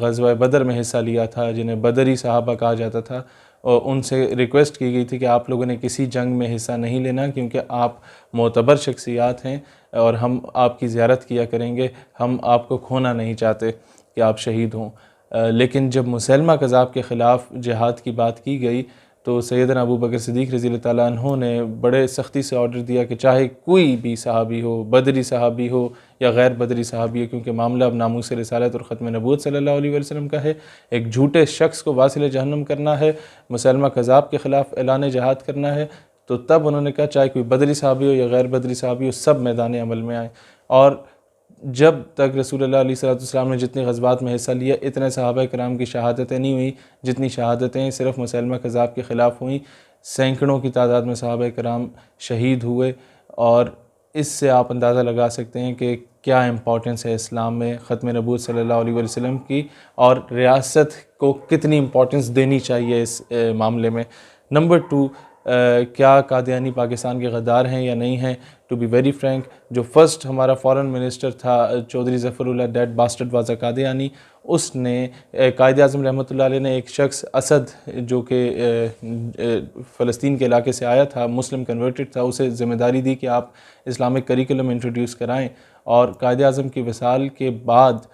غزوہ بدر میں حصہ لیا تھا، جنہیں بدری صحابہ کہا جاتا تھا، اور ان سے ریکویسٹ کی گئی تھی کہ آپ لوگوں نے کسی جنگ میں حصہ نہیں لینا کیونکہ آپ معتبر شخصیات ہیں اور ہم آپ کی زیارت کیا کریں گے، ہم آپ کو کھونا نہیں چاہتے کہ آپ شہید ہوں۔ لیکن جب مسیلمہ کذاب کے خلاف جہاد کی بات کی گئی تو سیدنا ابو بکر صدیق رضی اللہ تعالیٰ عنہ نے بڑے سختی سے آرڈر دیا کہ چاہے کوئی بھی صحابی ہو، بدری صحابی ہو یا غیر بدری صحابی ہو، کیونکہ معاملہ اب ناموس رسالت اور ختم نبوت صلی اللہ علیہ وسلم کا ہے، ایک جھوٹے شخص کو واصل جہنم کرنا ہے، مسیلمہ کذاب کے خلاف اعلان جہاد کرنا ہے، تو تب انہوں نے کہا چاہے کوئی بدری صحابی ہو یا غیر بدری صحابی ہو، سب میدان عمل میں آئیں۔ اور جب تک رسول اللہ علیہ السلام نے جتنی غزوات میں حصہ لیا، اتنے صحابہ کرام کی شہادتیں نہیں ہوئیں جتنی شہادتیں صرف مسیلمہ کذاب کے خلاف ہوئیں۔ سینکڑوں کی تعداد میں صحابہ کرام شہید ہوئے، اور اس سے آپ اندازہ لگا سکتے ہیں کہ کیا امپورٹنس ہے اسلام میں ختم نبوت صلی اللہ علیہ وسلم کی، اور ریاست کو کتنی امپورٹنس دینی چاہیے اس معاملے میں۔ نمبر 2، کیا قادیانی پاکستان کے غدار ہیں یا نہیں ہیں؟ ٹو بی ویری فرینک، جو فرسٹ ہمارا فارن منسٹر تھا Chaudhry Zafarullah dead bastard was a Qadiani, اس نے قائد اعظم رحمۃ اللہ علیہ نے ایک شخص اسد جو کہ فلسطین کے علاقے سے آیا تھا، مسلم کنورٹڈ تھا، اسے ذمہ داری دی کہ آپ اسلامک کریکولم انٹروڈیوس کرائیں، اور قائد اعظم کی وصال کے بعد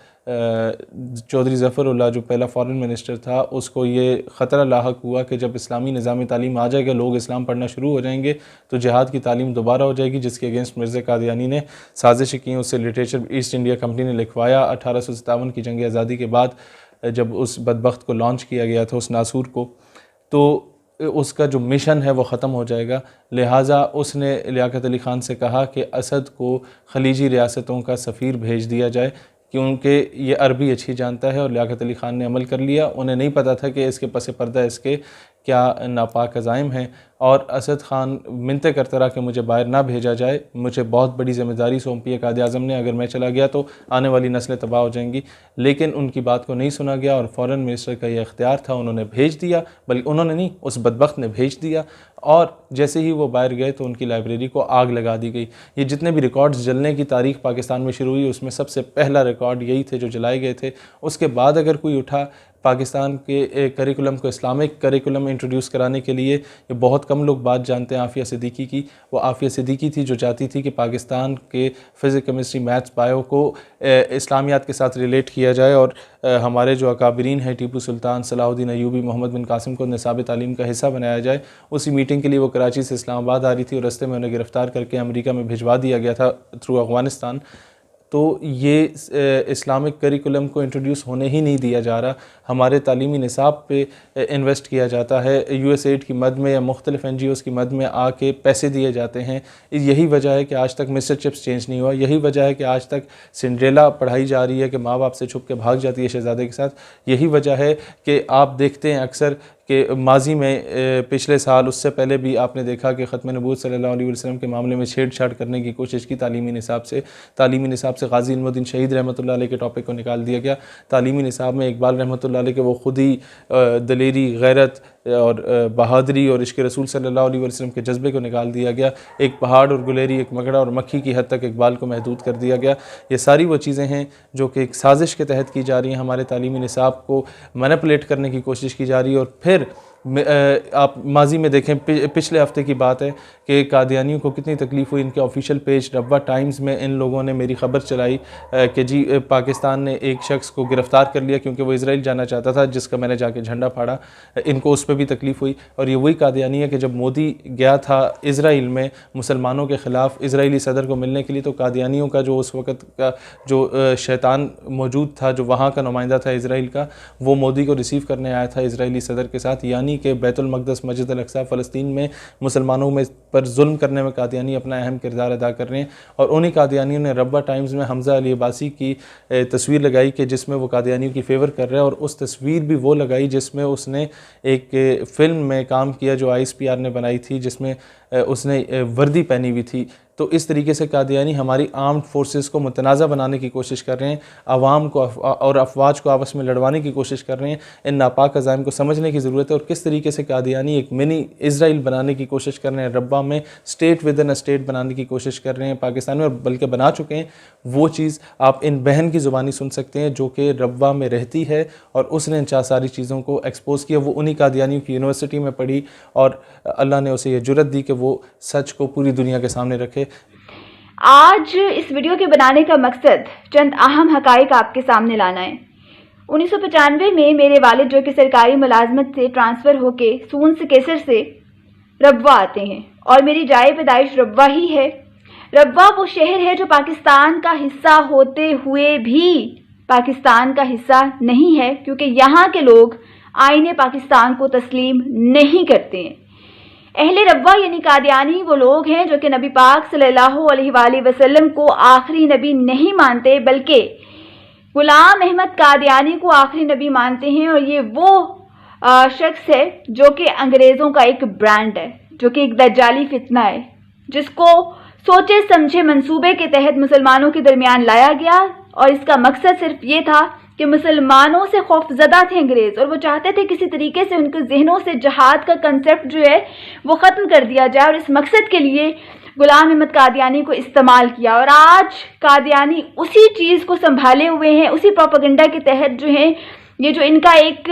چودھری ظفر اللہ جو پہلا فارن منسٹر تھا، اس کو یہ خطرہ لاحق ہوا کہ جب اسلامی نظام تعلیم آ جائے گا، لوگ اسلام پڑھنا شروع ہو جائیں گے تو جہاد کی تعلیم دوبارہ ہو جائے گی، جس کے اگینسٹ مرزا قادیانی نے سازشیں کی، اس سے لٹریچر ایسٹ انڈیا کمپنی نے لکھوایا۔ 1857 کی جنگ آزادی کے بعد جب اس بدبخت کو لانچ کیا گیا تھا، اس ناسور کو، تو اس کا جو مشن ہے وہ ختم ہو جائے گا، لہٰذا اس نے لیاقت علی خان سے کہا کہ اسد کو خلیجی ریاستوں کا سفیر بھیج دیا جائے، کیونکہ یہ عربی اچھی جانتا ہے، اور لیاقت علی خان نے عمل کر لیا۔ انہیں نہیں پتہ تھا کہ اس کے پس پردہ اس کے کیا ناپاک عزائم ہیں، اور اسد خان منتیں کرتا رہا کہ مجھے باہر نہ بھیجا جائے، مجھے بہت بڑی ذمہ داری سونپی ہے قائد اعظم نے، اگر میں چلا گیا تو آنے والی نسلیں تباہ ہو جائیں گی، لیکن ان کی بات کو نہیں سنا گیا، اور فارن منسٹر کا یہ اختیار تھا، انہوں نے بھیج دیا، بلکہ انہوں نے نہیں، اس بدبخت نے بھیج دیا، اور جیسے ہی وہ باہر گئے تو ان کی لائبریری کو آگ لگا دی گئی۔ یہ جتنے بھی ریکارڈز جلنے کی تاریخ پاکستان میں شروع ہوئی، اس میں سب سے پہلا ریکارڈ یہی تھے جو جلائے گئے تھے۔ اس کے بعد اگر کوئی اٹھا پاکستان کے کریکولم کو اسلامک کریکولم انٹروڈیوس کرانے کے لیے، یہ بہت کم لوگ بات جانتے ہیں عافیہ صدیقی کی، وہ عافیہ صدیقی تھی جو چاہتی تھی کہ پاکستان کے فزکس، کیمسٹری، میتھس، بایو کو اسلامیات کے ساتھ ریلیٹ کیا جائے، اور ہمارے جو اکابرین ہیں ٹیپو سلطان، صلاح الدین ایوبی، محمد بن قاسم کو نصاب تعلیم کا حصہ بنایا جائے۔ اسی میٹنگ کے لیے وہ کراچی سے اسلام آباد آ رہی تھی، اور رستے میں انہیں گرفتار کر کے امریکہ میں بھجوا دیا گیا تھا تھرو افغانستان۔ تو یہ اسلامک کریکولم کو انٹروڈیوس ہونے ہی نہیں دیا جا رہا، ہمارے تعلیمی نصاب پہ انویسٹ کیا جاتا ہے، یو ایس ایڈ کی مد میں یا مختلف این جی اوز کی مد میں آ کے پیسے دیے جاتے ہیں۔ یہی وجہ ہے کہ آج تک مسٹر چپس چینج نہیں ہوا، یہی وجہ ہے کہ آج تک سنڈریلا پڑھائی جا رہی ہے کہ ماں باپ سے چھپ کے بھاگ جاتی ہے شہزادے کے ساتھ، یہی وجہ ہے کہ آپ دیکھتے ہیں اکثر کہ ماضی میں پچھلے سال، اس سے پہلے بھی آپ نے دیکھا کہ ختم نبوت صلی اللہ علیہ وسلم کے معاملے میں چھیڑ چھاڑ کرنے کی کوشش کی تعلیمی نصاب سے غازی علم الدین شہید رحمۃ اللہ علیہ کے ٹاپک کو نکال دیا گیا۔ تعلیمی نصاب میں اقبال رحمۃ اللہ علیہ کے وہ خود ہی دلیری، غیرت اور بہادری اور عشق رسول صلی اللہ علیہ وسلم کے جذبے کو نکال دیا گیا، ایک پہاڑ اور گلیری، ایک مگڑا اور مکھی کی حد تک اقبال کو محدود کر دیا گیا۔ یہ ساری وہ چیزیں ہیں جو کہ ایک سازش کے تحت کی جا رہی ہیں، ہمارے تعلیمی نصاب کو مینپولیٹ کرنے کی کوشش کی جا رہی ہے۔ اور پھر آپ ماضی میں دیکھیں، پچھلے ہفتے کی بات ہے کہ قادیانیوں کو کتنی تکلیف ہوئی، ان کے آفیشیل پیج ربوہ ٹائمز میں ان لوگوں نے میری خبر چلائی کہ جی پاکستان نے ایک شخص کو گرفتار کر لیا کیونکہ وہ اسرائیل جانا چاہتا تھا، جس کا میں نے جا کے جھنڈا پھاڑا، ان کو اس پہ بھی تکلیف ہوئی۔ اور یہ وہی قادیانی ہے کہ جب مودی گیا تھا اسرائیل میں مسلمانوں کے خلاف اسرائیلی صدر کو ملنے کے لیے، تو قادیانیوں کا جو اس وقت کا جو شیطان موجود تھا، جو وہاں کا نمائندہ تھا اسرائیل کا، وہ مودی کو ریسیو کرنے آیا تھا اسرائیلی صدر کے ساتھ، یعنی کہ بیت المقدس، مسجد الاقصی، فلسطین میں مسلمانوں میں پر ظلم کرنے میں قادیانی اپنا اہم کردار ادا کر رہے ہیں۔ اور انہی قادیانیوں نے ربوہ ٹائمز میں حمزہ علی عباسی کی تصویر لگائی کہ جس میں وہ قادیانیوں کی فیور کر رہا ہے، اور اس تصویر بھی وہ لگائی جس میں اس نے ایک فلم میں کام کیا جو ISPR نے بنائی تھی، جس میں اس نے وردی پہنی ہوئی تھی۔ تو اس طریقے سے قادیانی ہماری آرمڈ فورسز کو متنازع بنانے کی کوشش کر رہے ہیں، عوام کو اور افواج کو آپس میں لڑوانے کی کوشش کر رہے ہیں۔ ان ناپاک عزائم کو سمجھنے کی ضرورت ہے، اور کس طریقے سے قادیانی ایک منی اسرائیل بنانے کی کوشش کر رہے ہیں، ربہ میں اسٹیٹ ود ان اسٹیٹ بنانے کی کوشش کر رہے ہیں پاکستان میں، اور بلکہ بنا چکے ہیں۔ وہ چیز آپ ان بہن کی زبانی سن سکتے ہیں جو کہ ربہ میں رہتی ہے، اور اس نے ان ساری چیزوں کو ایکسپوز کیا۔ وہ انہی قادیانیوں کی یونیورسٹی میں پڑھی، اور اللہ نے اسے یہ جرت دی کہ وہ سچ کو پوری دنیا کے سامنے رکھے۔ آج اس ویڈیو کے بنانے کا مقصد چند اہم حقائق آپ کے سامنے لانا ہے۔ 1995 میں میرے والد جو کہ سرکاری ملازمت سے ٹرانسفر ہو کے سون سے کیسر سے ربوہ آتے ہیں، اور میری جائے پیدائش ربوہ ہی ہے۔ ربوہ وہ شہر ہے جو پاکستان کا حصہ ہوتے ہوئے بھی پاکستان کا حصہ نہیں ہے، کیونکہ یہاں کے لوگ آئین پاکستان کو تسلیم نہیں کرتے ہیں۔ اہل ربوہ یعنی قادیانی وہ لوگ ہیں جو کہ نبی پاک صلی اللہ علیہ وآلہ وسلم کو آخری نبی نہیں مانتے، بلکہ غلام احمد قادیانی کو آخری نبی مانتے ہیں۔ اور یہ وہ شخص ہے جو کہ انگریزوں کا ایک برانڈ ہے، جو کہ ایک دجالی فتنہ ہے، جس کو سوچے سمجھے منصوبے کے تحت مسلمانوں کے درمیان لایا گیا، اور اس کا مقصد صرف یہ تھا کہ مسلمانوں سے خوف زدہ تھے انگریز، اور وہ چاہتے تھے کسی طریقے سے ان کے ذہنوں سے جہاد کا کنسیپٹ جو ہے وہ ختم کر دیا جائے، اور اس مقصد کے لیے غلام احمد قادیانی کو استعمال کیا۔ اور آج قادیانی اسی چیز کو سنبھالے ہوئے ہیں، اسی پروپیگنڈا کے تحت جو ہے یہ جو ان کا ایک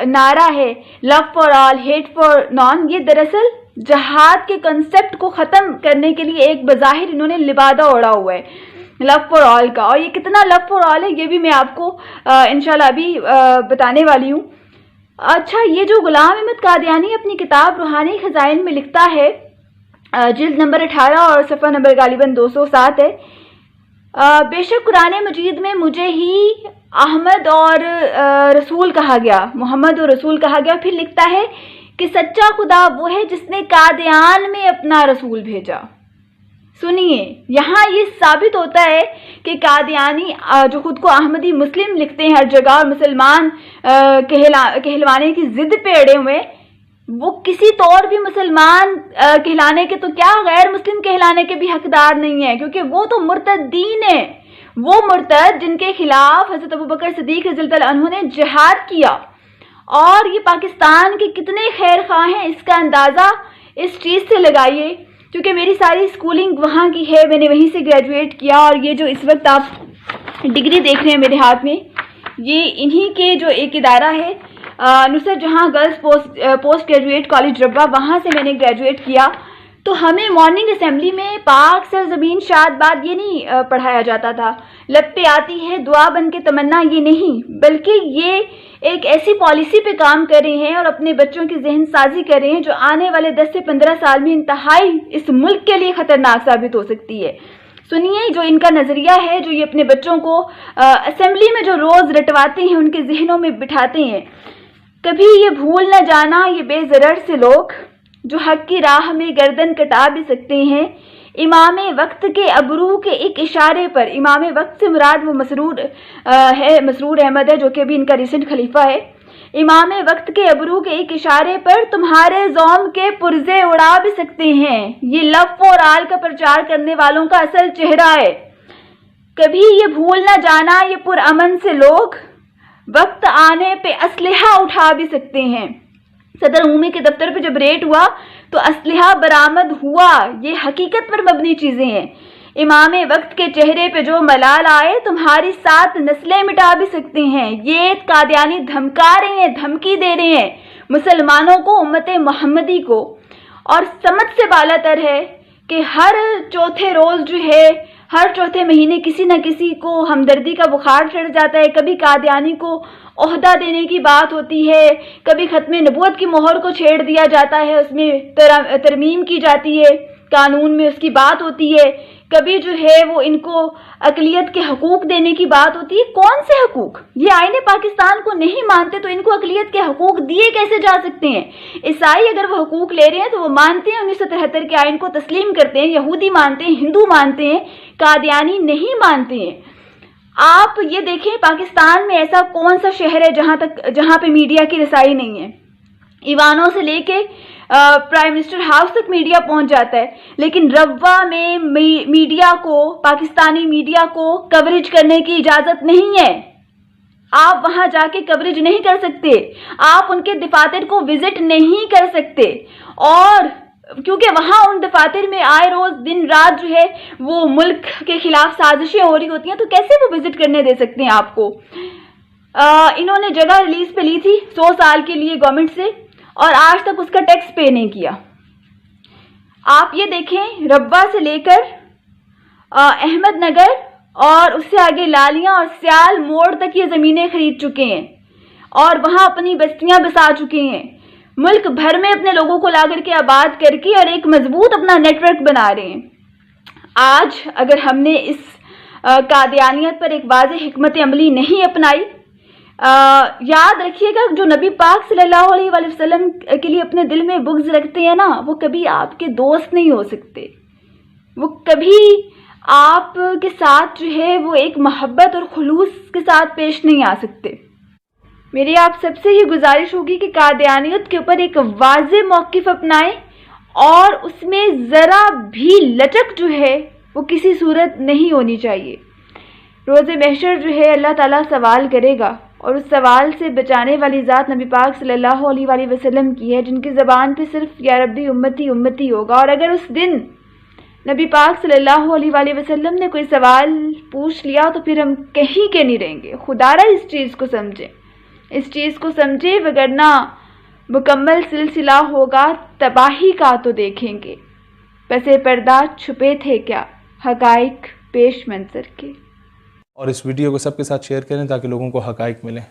نعرہ ہے love for all hate for none, یہ دراصل جہاد کے کنسیپٹ کو ختم کرنے کے لیے ایک بظاہر انہوں نے لبادہ اوڑھا ہوا ہے لو فار آل کا۔ اور یہ کتنا لو فار آل ہے یہ بھی میں آپ کو انشاءاللہ ابھی بتانے والی ہوں۔ اچھا، یہ جو غلام احمد قادیانی اپنی کتاب روحانی خزائن میں لکھتا ہے، جلد نمبر 18 اور صفحہ نمبر غالباً 207 ہے، بے شک قرآن مجید میں مجھے ہی احمد اور رسول کہا گیا، محمد اور رسول کہا گیا۔ پھر لکھتا ہے کہ سچا خدا وہ ہے جس نے قادیان میں اپنا رسول بھیجا۔ سنیے، یہاں یہ ثابت ہوتا ہے کہ قادیانی جو خود کو احمدی مسلم لکھتے ہیں ہر جگہ، اور مسلمان کہلوانے کی ضد پہ اڑے ہوئے، وہ کسی طور بھی مسلمان کہلانے کے تو کیا غیر مسلم کہلانے کے بھی حقدار نہیں ہیں، کیونکہ وہ تو مرتدین ہیں، وہ مرتد جن کے خلاف حضرت ابوبکر صدیق رضی اللہ عنہ نے جہاد کیا۔ اور یہ پاکستان کے کتنے خیر خواہ ہیں اس کا اندازہ اس چیز سے لگائیے، کیونکہ میری ساری سکولنگ وہاں کی ہے، میں نے وہیں سے گریجویٹ کیا، اور یہ جو اس وقت آپ ڈگری دیکھ رہے ہیں میرے ہاتھ میں، یہ انہی کے جو ایک ادارہ ہے نصرت جہاں گرلز پوسٹ گریجویٹ کالج ربہ، وہاں سے میں نے گریجویٹ کیا۔ تو ہمیں مارننگ اسمبلی میں پاک سرزمین شاد باد یہ نہیں پڑھایا جاتا تھا، لب پہ آتی ہے دعا بن کے تمنا، یہ نہیں، بلکہ یہ ایک ایسی پالیسی پہ کام کر رہے ہیں اور اپنے بچوں کی ذہن سازی کر رہے ہیں جو آنے والے 10 سے 15 سال میں انتہائی اس ملک کے لیے خطرناک ثابت ہو سکتی ہے۔ سنیے، جو ان کا نظریہ ہے، جو یہ اپنے بچوں کو اسمبلی میں جو روز رٹواتے ہیں، ان کے ذہنوں میں بٹھاتے ہیں، کبھی یہ بھول نہ جانا یہ بے ضرر سے لوگ جو حق کی راہ میں گردن کٹا بھی سکتے ہیں، امام وقت کے ابرو کے ایک اشارے پر، امام وقت سے مراد وہ مسرور احمد ہے جو کہ بھی ان کا ریسنٹ خلیفہ ہے، امام وقت کے ابرو کے ایک اشارے پر تمہارے زوم کے پرزے اڑا بھی سکتے ہیں۔ یہ لو فار آل کا پرچار کرنے والوں کا اصل چہرہ ہے۔ کبھی یہ بھول نہ جانا یہ پرامن سے لوگ وقت آنے پہ اسلحہ اٹھا بھی سکتے ہیں۔ صدر عمومی کے دفتر پہ جب ریڈ ہوا تو اسلحہ برآمد ہوا، یہ حقیقت پر مبنی چیزیں ہیں۔ امام وقت کے چہرے پہ جو ملال آئے تمہاری 7 نسلیں مٹا بھی سکتے ہیں۔ یہ قادیانی دھمکا رہے ہیں، دھمکی دے رہے ہیں مسلمانوں کو، امت محمدی کو، اور سمجھ سے بالا تر ہے کہ ہر چوتھے روز جو ہے، ہر چوتھے مہینے کسی نہ کسی کو ہمدردی کا بخار چڑھ جاتا ہے، کبھی قادیانی کو عہدہ دینے کی بات ہوتی ہے، کبھی ختم نبوت کی مہر کو چھیڑ دیا جاتا ہے، اس میں ترمیم کی جاتی ہے، قانون میں اس کی بات ہوتی ہے، کبھی جو ہے وہ ان کو اقلیت کے حقوق دینے کی بات ہوتی ہے۔ کون سے حقوق؟ یہ آئین پاکستان کو نہیں مانتے تو ان کو اقلیت کے حقوق دیے کیسے جا سکتے ہیں؟ عیسائی اگر وہ حقوق لے رہے ہیں تو وہ مانتے ہیں 1973 کے آئین کو تسلیم کرتے ہیں، یہودی مانتے ہیں، ہندو مانتے ہیں، قادیانی نہیں مانتے ہیں۔ آپ یہ دیکھیں پاکستان میں ایسا کون سا شہر ہے جہاں پہ میڈیا کی رسائی نہیں ہے؟ ایوانوں سے لے کے پرائم منسٹر ہاؤس تک میڈیا پہنچ جاتا ہے، لیکن روا میں میڈیا کو، پاکستانی میڈیا کو کوریج کرنے کی اجازت نہیں ہے۔ آپ وہاں جا کے کوریج نہیں کر سکتے، آپ ان کے دفاتر کو وزٹ نہیں کر سکتے، اور کیونکہ وہاں ان دفاتر میں آئے روز دن رات جو ہے وہ ملک کے خلاف سازشیں ہو رہی ہوتی ہیں، تو کیسے وہ وزٹ کرنے دے سکتے ہیں آپ کو؟ انہوں نے جگہ ریلیز پہ لی تھی 100 سال کے لیے گورنمنٹ سے، اور آج تک اس کا ٹیکس پے نہیں کیا۔ آپ یہ دیکھیں، ربا سے لے کر احمد نگر اور اس سے آگے لالیاں اور سیال موڑ تک یہ زمینیں خرید چکے ہیں اور وہاں اپنی بستیاں بسا چکے ہیں، ملک بھر میں اپنے لوگوں کو لا کر کے آباد کر کے اور ایک مضبوط اپنا نیٹ ورک بنا رہے ہیں۔ آج اگر ہم نے اس قادیانیت پر ایک واضح حکمت عملی نہیں اپنائی، یاد رکھیے گا جو نبی پاک صلی اللہ علیہ وآلہ وسلم کے لیے اپنے دل میں بغض رکھتے ہیں نا، وہ کبھی آپ کے دوست نہیں ہو سکتے، وہ کبھی آپ کے ساتھ جو ہے وہ ایک محبت اور خلوص کے ساتھ پیش نہیں آ سکتے۔ میری آپ سب سے یہ گزارش ہوگی کہ قادیانیت کے اوپر ایک واضح موقف اپنائیں، اور اس میں ذرا بھی لچک جو ہے وہ کسی صورت نہیں ہونی چاہیے۔ روز محشر جو ہے اللہ تعالیٰ سوال کرے گا، اور اس سوال سے بچانے والی ذات نبی پاک صلی اللہ علیہ وآلہ وسلم کی ہے، جن کی زبان پہ صرف یا ربی امتی امتی ہوگا۔ اور اگر اس دن نبی پاک صلی اللہ علیہ وآلہ وسلم نے کوئی سوال پوچھ لیا تو پھر ہم کہیں کے نہیں رہیں گے۔ خدا را اس چیز کو سمجھیں، اس چیز کو سمجھے، وگرنہ مکمل سلسلہ ہوگا تباہی کا تو دیکھیں گے۔ پسے پردہ چھپے تھے کیا حقائق پیش منظر کے۔ اور اس ویڈیو کو سب کے ساتھ شیئر کریں تاکہ لوگوں کو حقائق ملیں۔